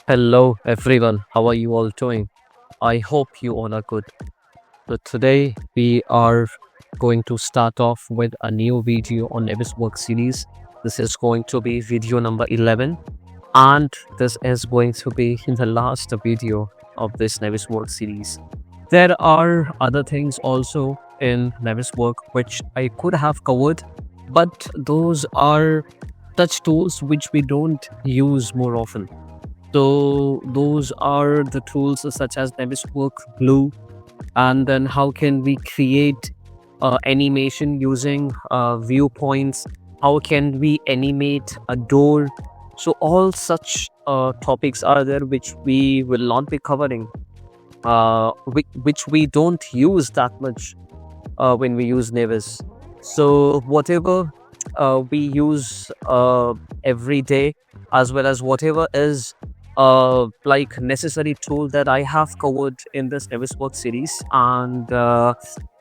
Hello everyone, how are you all doing? I hope you all are good. So today we are going to start off with a new video on Navisworks series. This is going to be video number 11 and this is going to be the last video of this Navisworks series. There are other things also in Navisworks which I could have covered, but those are touch tools which we don't use more often. So those are the tools such as Navisworks Glue, and then how can we create animation using viewpoints? How can we animate a door? So all such topics are there which we will not be covering, which we don't use that much when we use Navis. So whatever we use every day, as well as whatever is like necessary tool that I have covered in this Navisworks series. And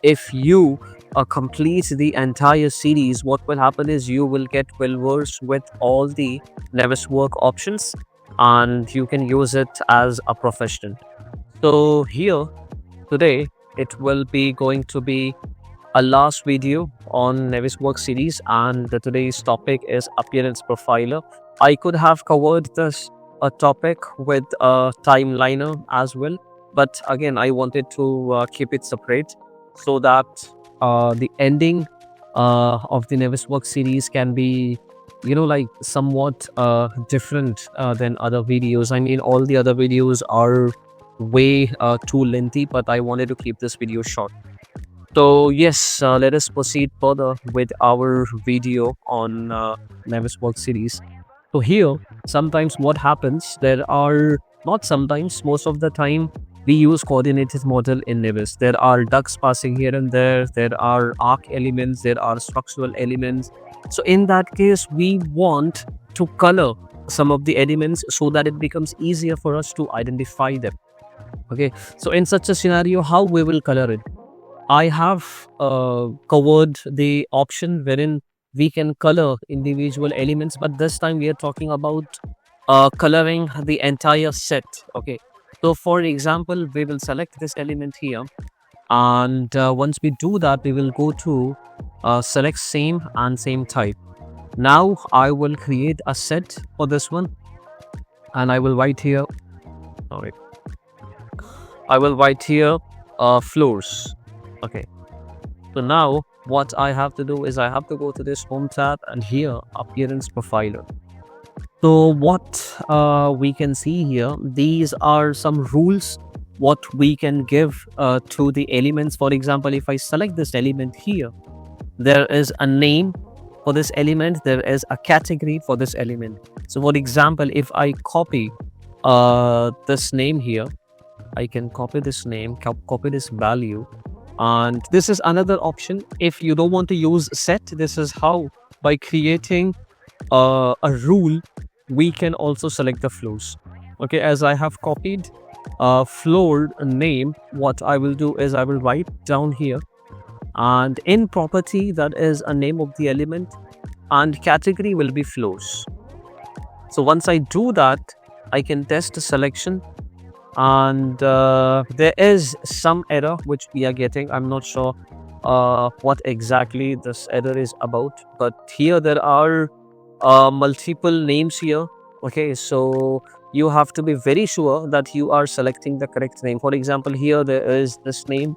if you complete the entire series, what will happen is you will get well versed with all the Navisworks options and you can use it as a professional. So here today it will be going to be a last video on Navisworks series, and today's topic is appearance profiler. I could have covered this a topic with a timeliner as well, but again I wanted to keep it separate so that the ending of the Navisworks series can be like somewhat different than other videos. I mean, all the other videos are way too lengthy, but I wanted to keep this video short. So yes, let us proceed further with our video on Navisworks series. So here, sometimes what happens, there are not sometimes, most of the time, we use coordinated model in Navis. There are ducts passing here and there are arc elements, there are structural elements. So in that case, we want to color some of the elements so that it becomes easier for us to identify them. Okay, so in such a scenario, how we will color it? I have covered the option wherein we can color individual elements, but this time we are talking about coloring the entire set. Okay, so for example, we will select this element here, and once we do that, we will go to select same and same type. Now I will create a set for this one, and I will write here. Sorry, I will write here floors. Okay, so now what I have to do is I have to go to this home tab and here appearance profiler. So what we can see here, these are some rules what we can give to the elements. For example, if I select this element here, there is a name for this element, there is a category for this element. So for example, if I copy this name here, I can copy this name, copy this value, and this is another option. If you don't want to use set, this is how, by creating a rule, we can also select the floors. Okay, as I have copied floor name, what I will do is I will write down here, and in property, that is a name of the element, and category will be floors. So once I do that, I can test the selection, and there is some error which we are getting. I'm not sure what exactly this error is about, but here there are multiple names here. Okay, so you have to be very sure that you are selecting the correct name. For example, here there is this name,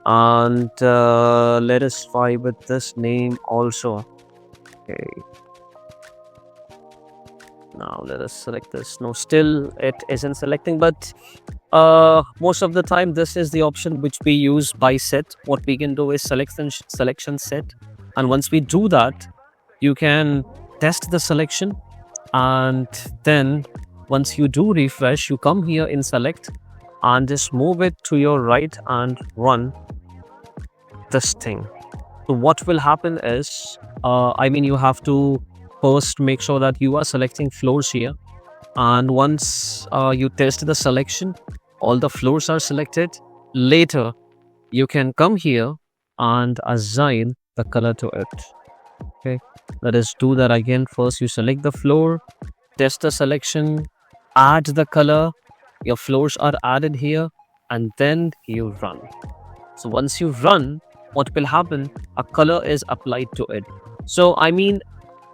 and let us try with this name also. Okay, now let us select this. No, still it isn't selecting, but most of the time this is the option which we use by set. What we can do is selection set, and once we do that, you can test the selection, and then once you do refresh, you come here in select and just move it to your right and run this thing. So what will happen is I mean, you have to first make sure that you are selecting floors here, and once you test the selection, all the floors are selected. Later you can come here and assign the color to it. Okay, let us do that again. First you select the floor, test the selection, add the color, your floors are added here, and then you run. So once you run, what will happen? A color is applied to it. So I mean,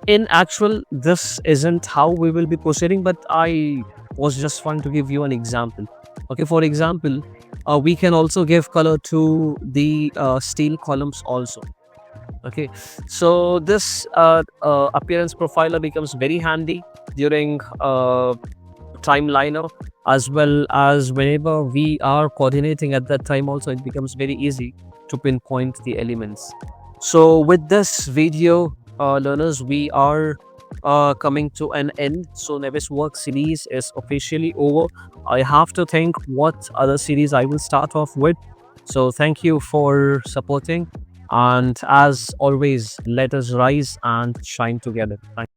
in actual, this isn't how we will be proceeding, but I was just fun to give you an example. Okay, for example, we can also give color to the steel columns also. Okay, so this appearance profiler becomes very handy during timeliner, as well as whenever we are coordinating at that time also, it becomes very easy to pinpoint the elements. So with this video, learners, we are coming to an end. So Navisworks series is officially over. I have to think what other series I will start off with. So thank you for supporting, and as always, let us rise and shine together. Thank